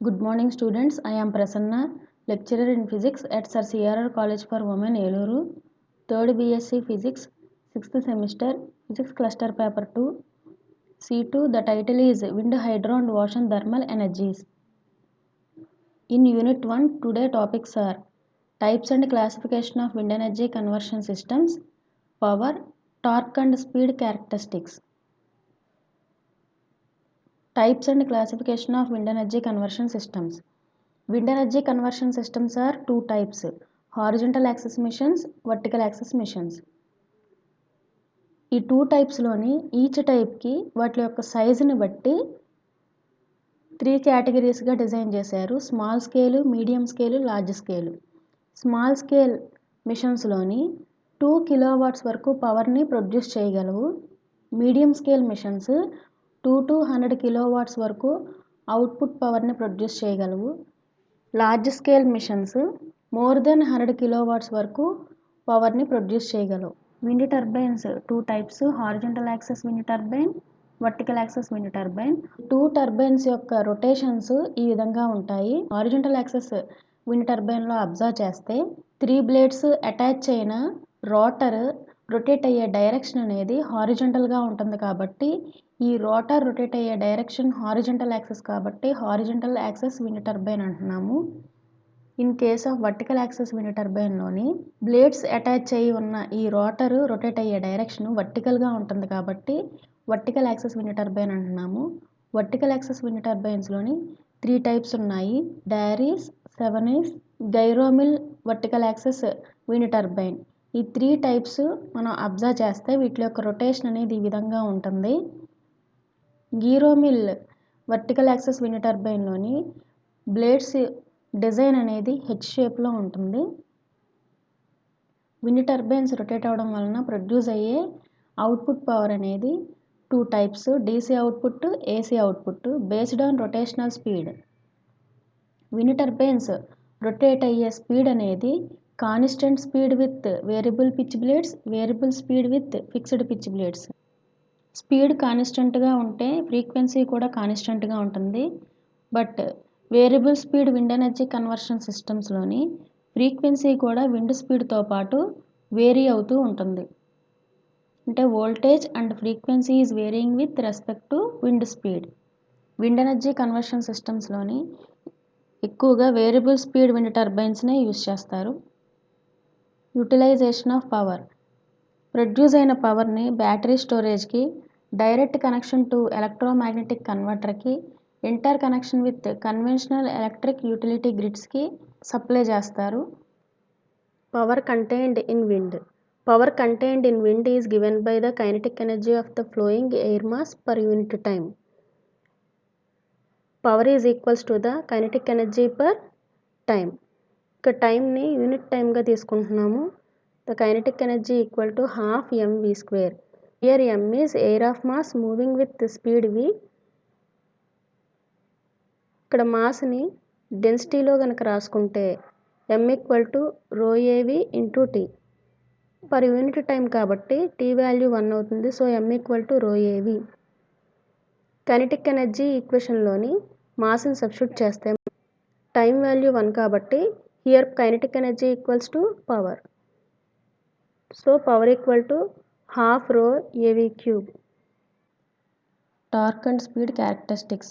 Good morning students, I am Prasanna, lecturer in physics at Sir CRR College for Women, Eluru, 3rd BSc Physics, 6th semester, Physics Cluster Paper 2, C2. The title is Wind, Hydro and Ocean Thermal Energies. In Unit 1, today topics are types and classification of wind energy conversion systems, power, torque and speed characteristics. Types and classification of wind energy conversion systems. Wind energy conversion systems are two types: horizontal axis missions, vertical axis missions. ఈ two టైప్స్లోని each టైప్కి వాటి యొక్క సైజుని బట్టి 3 కేటగిరీస్గా design చేశారు: small scale, medium scale, large scale. Small scale మిషన్స్లోని 2 కిలోవాట్స్ వరకు పవర్ని ప్రొడ్యూస్ చేయగలవు. Medium scale missions 2 to 100 kilowatts వరకు అవుట్పుట్ పవర్ని ప్రొడ్యూస్ చేయగలవు. Large scale missions more than 100 kilowatts వరకు పవర్ని ప్రొడ్యూస్ చేయగలవు. Wind turbines two types: horizontal axis wind turbine, vertical axis wind turbine. Two turbines యొక్క రొటేషన్స్ ఈ విధంగా ఉంటాయి. హారిజంటల్ యాక్సెస్ విండ్ టర్బైన్లో అబ్జర్వ్ చేస్తే 3 బ్లేడ్స్ అటాచ్ అయిన రోటర్ రొటేట్ అయ్యే డైరెక్షన్ అనేది హారిజంటల్గా ఉంటుంది కాబట్టి ఈ రోటర్ రొటేట్ అయ్యే డైరెక్షన్ హారిజంటల్ యాక్సెస్ కాబట్టి హారిజంటల్ యాక్సెస్ విండ్ టర్బైన్ అంటున్నాము. In case of vertical axis wind టర్బైన్లోని బ్లేడ్స్ అటాచ్ అయ్యి ఉన్న ఈ రోటర్ రొటేట్ అయ్యే డైరెక్షన్ వర్టికల్గా ఉంటుంది కాబట్టి వర్టికల్ యాక్సెస్ విండ్ టర్బైన్ అంటున్నాము. వర్టికల్ యాక్సెస్ విండ్ టర్బైన్స్లోని 3 టైప్స్ ఉన్నాయి: Darrieus, Savonius, gyromill vertical axis wind turbine. ఈ 3 టైప్స్ మనం అబ్జర్వ్ చేస్తే వీటి యొక్క రొటేషన్ అనేది ఈ విధంగా ఉంటుంది. గీరోమిల్ వర్టికల్ యాక్సెస్ విండ్ టర్బైన్లోని బ్లేడ్స్ డిజైన్ అనేది హెచ్ షేప్లో ఉంటుంది. విండ్ టర్బైన్స్ రొటేట్ అవ్వడం వలన ప్రొడ్యూస్ అయ్యే అవుట్పుట్ పవర్ అనేది 2 types: DC output, AC output based on rotational speed. Wind turbines రొటేట్ అయ్యే స్పీడ్ అనేది constant speed with variable pitch blades, variable speed with fixed pitch blades. Speed కాన్స్టెంట్గా ఉంటే frequency కూడా కాన్స్టెంట్గా ఉంటుంది. But variable speed wind energy conversion సిస్టమ్స్లోని frequency కూడా విండ్ స్పీడ్తో పాటు వేరీ అవుతూ ఉంటుంది. అంటే voltage and frequency is varying with respect to wind speed. Wind energy conversion సిస్టమ్స్లోని ఎక్కువగా వేరియబుల్ స్పీడ్ విండ్ టర్బైన్స్నే యూజ్ చేస్తారు. Utilisation of power. ప్రొడ్యూస్ అయిన పవర్ని బ్యాటరీ స్టోరేజ్కి, డైరెక్ట్ కనెక్షన్ టు ఎలక్ట్రోమాగ్నెటిక్ కన్వర్టర్కి, interconnection with conventional electric utility గ్రిడ్స్కి supply చేస్తారు. Power contained in wind. Power contained in wind is given by the kinetic energy of the flowing air mass per unit time. Power is equals to the kinetic energy per time. ఇక్కడ టైంని unit టైమ్గా తీసుకుంటున్నాము. The kinetic energy equal to ½ mv². Here m is air of mass moving with speed v. ఇక్కడ మాస్ని డెన్సిటీలో కనుక రాసుకుంటే m equal to ρAv × t. Per unit time కాబట్టి t వాల్యూ 1 అవుతుంది. So m equal to ρAv. Kinetic energy ఈక్వేషన్లోని మాస్ని substitute చేస్తే టైం వాల్యూ 1 కాబట్టి here kinetic energy equals to power. So power equal to ½ ρAv³. Torque and speed characteristics.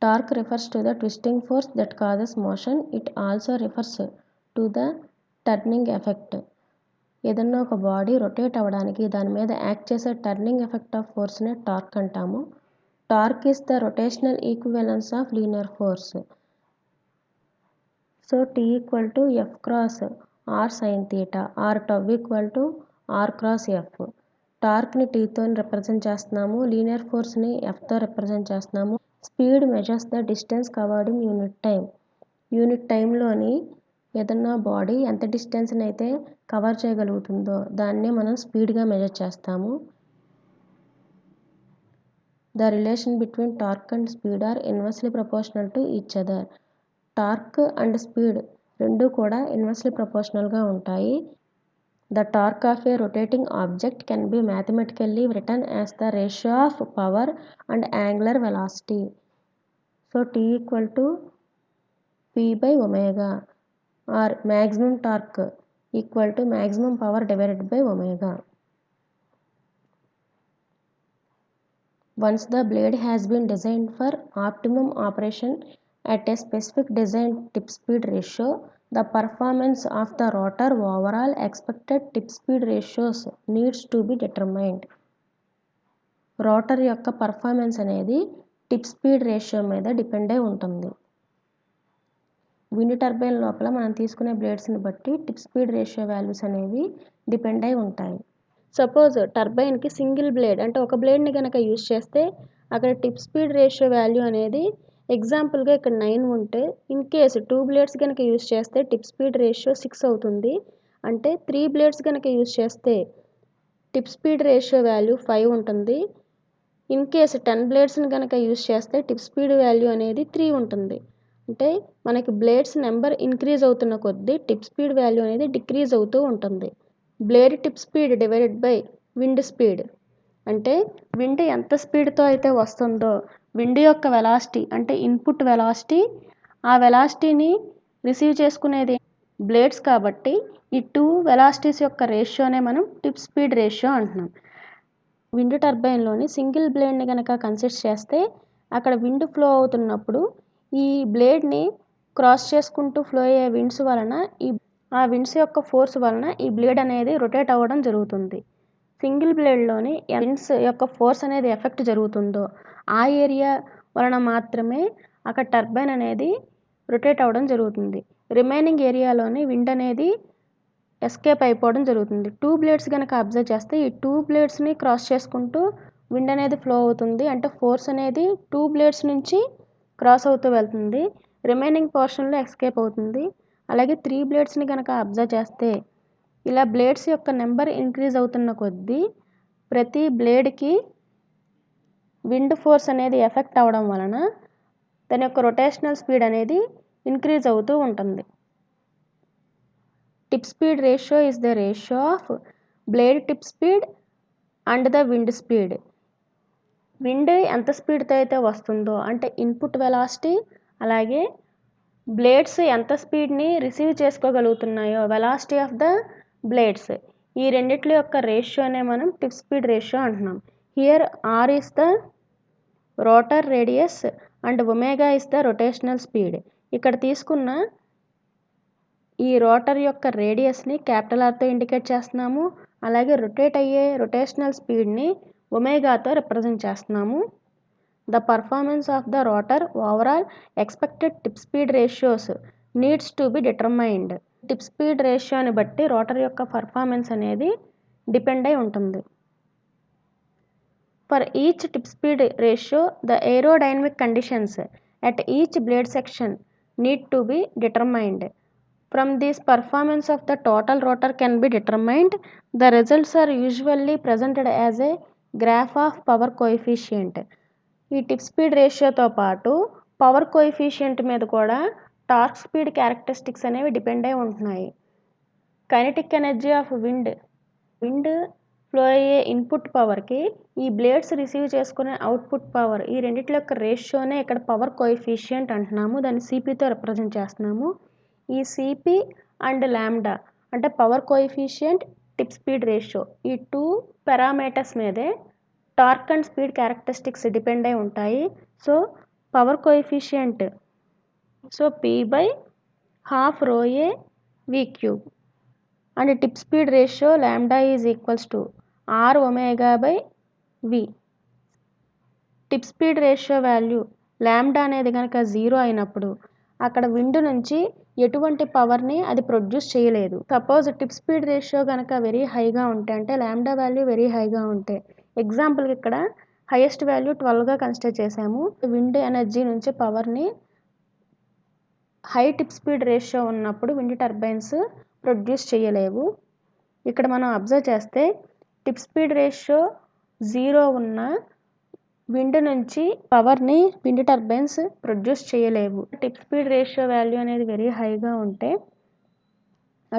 Torque refers to the twisting force that causes motion. It also refers to the turning effect. ఏదన్నా ఒక body rotate అవ్వడానికి దాని మీద act చేసే turning effect of ఫోర్స్నే torque అంటాము. Torque is the rotational equivalence of linear force. So T equal to F cross R sin θ, or tau equal to R cross F. టార్క్ని టీతో రిప్రజెంట్ చేస్తున్నాము, linear ఫోర్స్ని ఎఫ్తో రిప్రజెంట్ చేస్తున్నాము. Speed measures the distance covered in unit time. Unit టైంలోని ఏదన్నా body ఎంత డిస్టెన్స్ని అయితే కవర్ చేయగలుగుతుందో దాన్ని మనం స్పీడ్గా మెజర్ చేస్తాము. The relation between torque and speed are inversely proportional to each other. Torque and speed రెండు కూడా ఇన్వర్స్లీ ప్రపోర్షనల్గా ఉంటాయి. The torque of a rotating object can be mathematically written as the ratio of power and angular velocity. So T equal to P by omega, or maximum torque equal to maximum power divided by omega. Once the blade has been designed for optimum operation at a specific design tip speed ratio, the performance of the rotor overall expected tip speed ratios needs to be determined. Rotor యొక్క పర్ఫార్మెన్స్ అనేది tip speed ratio మీద depend అయి ఉంటుంది. Wind turbine లోపల మనం తీసుకునే బ్లేడ్స్ని బట్టి టిప్ స్పీడ్ రేషియో వాల్యూస్ అనేవి డిపెండ్ అయి ఉంటాయి. సపోజ్ టర్బైన్కి సింగిల్ బ్లేడ్ అంటే ఒక బ్లేడ్ని కనుక యూజ్ చేస్తే అక్కడ టిప్ స్పీడ్ రేషియో వాల్యూ అనేది ఎగ్జాంపుల్గా ఇక్కడ 9 ఉంటే ఇన్ కేసు 2 బ్లేడ్స్ కనుక యూజ్ చేస్తే టిప్ స్పీడ్ రేషియో 6 అవుతుంది. అంటే 3 బ్లేడ్స్ కనుక యూజ్ చేస్తే టిప్ స్పీడ్ రేషియో వాల్యూ 5 ఉంటుంది. ఇన్ కేసు 10 బ్లేడ్స్ని కనుక యూజ్ చేస్తే టిప్ స్పీడ్ వాల్యూ అనేది 3 ఉంటుంది. అంటే మనకి బ్లేడ్స్ నెంబర్ ఇంక్రీజ్ అవుతున్న కొద్దీ టిప్ స్పీడ్ వాల్యూ అనేది డిక్రీజ్ అవుతూ ఉంటుంది. Blade tip speed divided by wind speed అంటే విండ్ ఎంత స్పీడ్తో అయితే వస్తుందో విండ్ యొక్క వెలాసిటీ అంటే ఇన్పుట్ వెలాసిటీ, ఆ వెలాసిటీని రిసీవ్ చేసుకునేది బ్లేడ్స్ కాబట్టి ఈ 2 వెలాసిటీస్ యొక్క రేషియోనే మనం టిప్ స్పీడ్ రేషియో అంటున్నాం. విండ్ టర్బైన్లోని సింగిల్ బ్లేడ్ని కనుక కన్సిడర్ చేస్తే అక్కడ విండ్ ఫ్లో అవుతున్నప్పుడు ఈ బ్లేడ్ని క్రాస్ చేసుకుంటూ ఫ్లో అయ్యే విండ్స్ వలన ఆ విండ్స్ యొక్క ఫోర్స్ వలన ఈ బ్లేడ్ అనేది రొటేట్ అవ్వడం జరుగుతుంది. సింగిల్ బ్లేడ్లోని విండ్స్ యొక్క ఫోర్స్ అనేది ఎఫెక్ట్ జరుగుతుందో ఆ ఏరియా వలన మాత్రమే అక్కడ టర్బైన్ అనేది రొటేట్ అవ్వడం జరుగుతుంది. రిమైనింగ్ ఏరియాలోని విండ్ అనేది ఎస్కేప్ అయిపోవడం జరుగుతుంది. 2 బ్లేడ్స్ కనుక అబ్జర్వ్ చేస్తే ఈ 2 బ్లేడ్స్ని క్రాస్ చేసుకుంటూ విండ్ అనేది ఫ్లో అవుతుంది. అంటే ఫోర్స్ అనేది 2 బ్లేడ్స్ నుంచి క్రాస్ అవుతూ వెళ్తుంది, రిమైనింగ్ పోర్షన్లో ఎస్కేప్ అవుతుంది. అలాగే 3 బ్లేడ్స్ని కనుక అబ్జర్వ్ చేస్తే ఇలా బ్లేడ్స్ యొక్క నెంబర్ ఇంక్రీజ్ అవుతున్న కొద్దీ ప్రతి బ్లేడ్కి విండ్ ఫోర్స్ అనేది ఎఫెక్ట్ అవ్వడం వలన దాని యొక్క రొటేషనల్ స్పీడ్ అనేది ఇంక్రీజ్ అవుతూ ఉంటుంది. Tip speed ratio is the ratio of blade tip speed and the wind speed. Wind ఎంత స్పీడ్తో అయితే వస్తుందో అంటే ఇన్పుట్ వెలాసిటీ, అలాగే బ్లేడ్స్ ఎంత స్పీడ్ని రిసీవ్ చేసుకోగలుగుతున్నాయో వెలాసిటీ ఆఫ్ ద బ్లేడ్స్, ఈ రెండిట్ల యొక్క రేషియోనే మనం టిప్ స్పీడ్ రేషియో అంటున్నాం. Here R is the rotor radius and omega is the rotational speed. ఇక్కడ తీసుకున్న ఈ రోటర్ యొక్క రేడియస్ని క్యాపిటల్ ఆర్తో ఇండికేట్ చేస్తున్నాము, అలాగే రొటేట్ అయ్యే రొటేషనల్ స్పీడ్ని ఒమేగాతో రిప్రజెంట్ చేస్తున్నాము. The performance of the rotor overall expected tip speed ratios needs to be determined. Tip speed రేషియోని బట్టి రోటర్ యొక్క పర్ఫార్మెన్స్ అనేది డిపెండ్ అయి ఉంటుంది. For each tip speed ratio the aerodynamic conditions at each blade section need to be determined. From this performance of the total rotor can be determined. The results are usually presented as a graph of power coefficient. ఈ tip speed రేషియోతో పాటు power coefficient మీద కూడా torque speed characteristics అనేవి depend అయి ఉంటున్నాయి. Kinetic energy of wind flow అయ్యే input పవర్కి ఈ blades receive చేసుకునే అవుట్పుట్ పవర్, ఈ రెండిట్ల యొక్క రేషియోనే ఇక్కడ పవర్ కోఎఫిషియంట్ అంటున్నాము. దాన్ని సిపితో రిప్రజెంట్ చేస్తున్నాము. ఈ సిపి అండ్ లాంబ్డా అంటే power coefficient, tip speed ratio, ఈ 2 పారామీటర్స్ మీదే torque and speed characteristics depend అయి ఉంటాయి. So power coefficient P by half rho a v cube and tip speed ratio lambda is equals to r omega by v. Tip speed ratio value lambda అనేది కనుక 0 అయినప్పుడు అక్కడ wind నుంచి ఎటువంటి పవర్ని అది ప్రొడ్యూస్ చేయలేదు. సపోజ్ టిప్ స్పీడ్ రేషియో కనుక వెరీ హైగా ఉంటే అంటే లాంబ్డా వాల్యూ వెరీ హైగా ఉంటే, ఎగ్జాంపుల్కి ఇక్కడ హైయెస్ట్ వాల్యూ 12గా కన్సిడర్ చేసాము. విండ్ ఎనర్జీ నుంచి పవర్ని హై టిప్ స్పీడ్ రేషియో ఉన్నప్పుడు విండ్ టర్బైన్స్ ప్రొడ్యూస్ చేయలేవు. ఇక్కడ మనం అబ్జర్వ్ చేస్తే టిప్ స్పీడ్ రేషియో 0 ఉన్న విండ్ నుంచి పవర్ని విండ్ టర్బైన్స్ ప్రొడ్యూస్ చేయలేవు. టిప్ స్పీడ్ రేషియో వాల్యూ అనేది వెరీ హైగా ఉంటే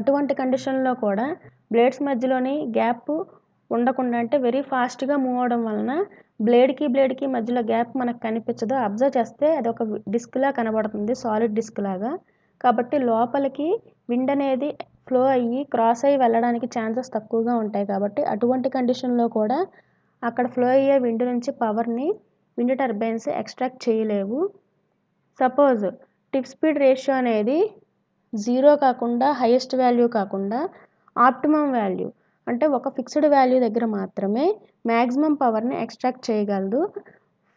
అటువంటి కండిషన్లో కూడా బ్లేడ్స్ మధ్యలోని గ్యాప్ ఉండకుండా అంటే వెరీ ఫాస్ట్గా మూవ్ అవడం వలన బ్లేడ్కి మధ్యలో గ్యాప్ మనకు కనిపించదు. అబ్జర్వ్ చేస్తే అది ఒక డిస్క్లా కనబడుతుంది, సాలిడ్ డిస్క్ లాగా. కాబట్టి లోపలికి విండ్ అనేది ఫ్లో అయ్యి క్రాస్ అయ్యి వెళ్ళడానికి ఛాన్సెస్ తక్కువగా ఉంటాయి. కాబట్టి అటువంటి కండిషన్లో కూడా అక్కడ ఫ్లో అయ్యే విండ్ నుంచి పవర్ని విండ్ టర్బైన్స్ ఎక్స్ట్రాక్ట్ చేయలేవు. సపోజ్ టిప్ స్పీడ్ రేషియో అనేది 0 కాకుండా హైయెస్ట్ వాల్యూ కాకుండా ఆప్టిమమ్ వాల్యూ అంటే ఒక ఫిక్స్డ్ వాల్యూ దగ్గర మాత్రమే మ్యాక్సిమం పవర్ని ఎక్స్ట్రాక్ట్ చేయగలదు.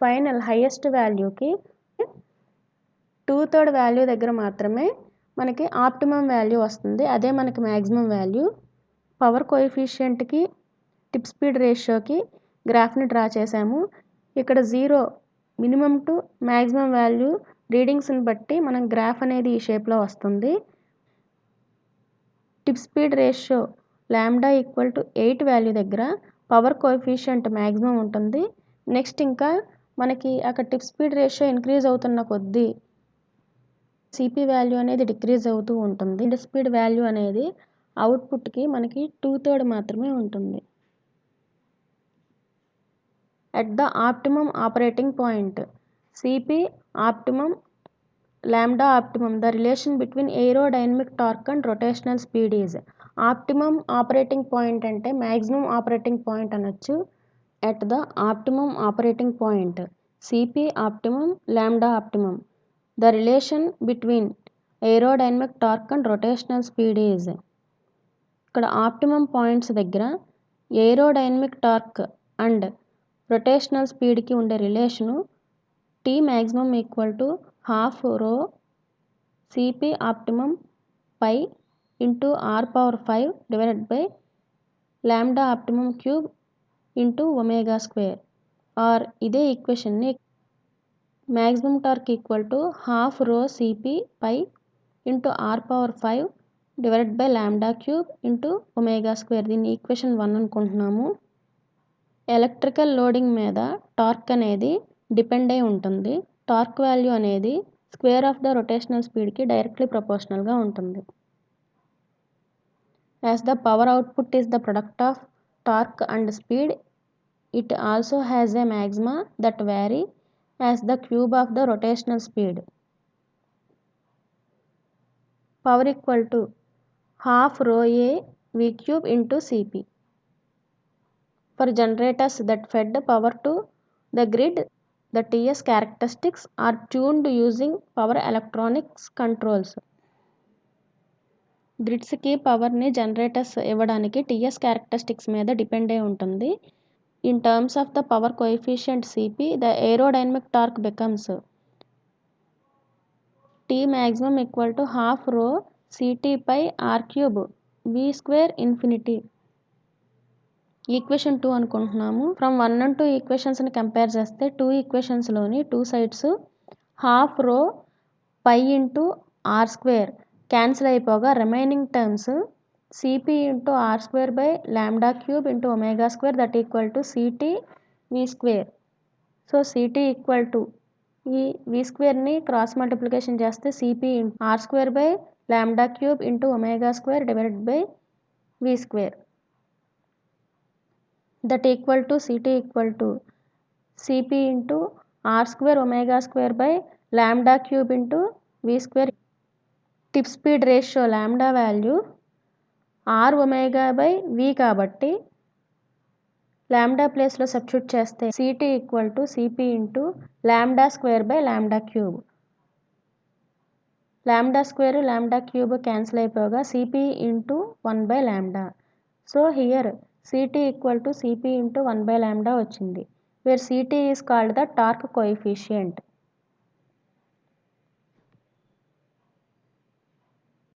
ఫైనల్ హైయెస్ట్ వాల్యూకి 2/3 వాల్యూ దగ్గర మాత్రమే మనకి ఆప్టిమమ్ వాల్యూ వస్తుంది. అదే మనకి మ్యాక్సిమం వాల్యూ. పవర్ కోఎఫిషియంట్కి టిప్ స్పీడ్ రేషియోకి గ్రాఫ్ని డ్రా చేసాము. ఇక్కడ 0 మినిమం టు మ్యాక్సిమం వాల్యూ రీడింగ్స్ని బట్టి మనం గ్రాఫ్ అనేది ఈ షేప్లో వస్తుంది. Tip speed ratio lambda equal to 8 value దగ్గర పవర్ కోఎఫిషియంట్ మ్యాక్సిమం ఉంటుంది. నెక్స్ట్ ఇంకా మనకి అక్కడ టిప్ స్పీడ్ రేషియో ఇంక్రీజ్ అవుతున్న కొద్దీ సిపి వాల్యూ అనేది డిక్రీజ్ అవుతూ ఉంటుంది. విండ్ స్పీడ్ వాల్యూ అనేది అవుట్పుట్కి మనకి 2/3 మాత్రమే ఉంటుంది. At the optimum operating point, Cp optimum, lambda optimum, the relation between aerodynamic torque and rotational speed is. Optimum operating point అంటే maximum operating point అనొచ్చు. At the optimum operating point, Cp optimum, lambda optimum, the relation between aerodynamic torque and rotational speed is. ఇక్కడ optimum points దగ్గర aerodynamic torque and rotational స్పీడ్కి ఉండే relation T maximum equal to half rho CP optimum pi into r⁵ divided by lambda optimum cube into omega square. Or ఇదే ఈక్వేషన్ని maximum torque equal to half rho CP pi into r⁵ divided by lambda cube into omega square. దీన్ని equation 1 అనుకుంటున్నాము. Electrical loading మీద torque అనేది depend అయి ఉంటుంది. Torque value అనేది square of the rotational స్పీడ్కి డైరెక్ట్లీ ప్రపోర్షనల్గా ఉంటుంది. As the power output is the product of torque and speed, it also has a maxima that vary as the cube of the rotational speed. Power equal to half rho A V cube into CP. For generators that fed power to the grid, the TS characteristics are tuned using power electronics controls. గ్రిడ్స్కి పవర్ని generators ఇవ్వడానికి TS characteristics మీద depend అయి ఉంటుంది. In terms of the power coefficient CP, the aerodynamic torque becomes T maximum equal to half rho CT pi R cube V square infinity. Equation 2 అనుకుంటున్నాము. From 1 and 2 ఈక్వేషన్స్ని compare చేస్తే 2 ఈక్వేషన్స్లోని 2 sides half rho pi into R square cancel అయిపోగా remaining terms CP into R square by lambda cube into omega square that equal to CT V square. So CT equal to ఈ V స్క్వేర్ని cross multiplication చేస్తే CP R square by lambda cube into omega square divided by V square. that equal to Ct equal to Cp into r square omega square by lambda cube into v square. Tip speed ratio lambda value r omega by v కాబట్టి lambda ప్లేస్లో substitute చేస్తే Ct equal to Cp into lambda square by lambda cube. lambda square lambda cube cancel అయిపోగా Cp into 1 by lambda. So here Ct equal to Cp into 1 by lambda వచ్చింది. Where Ct is called the torque coefficient.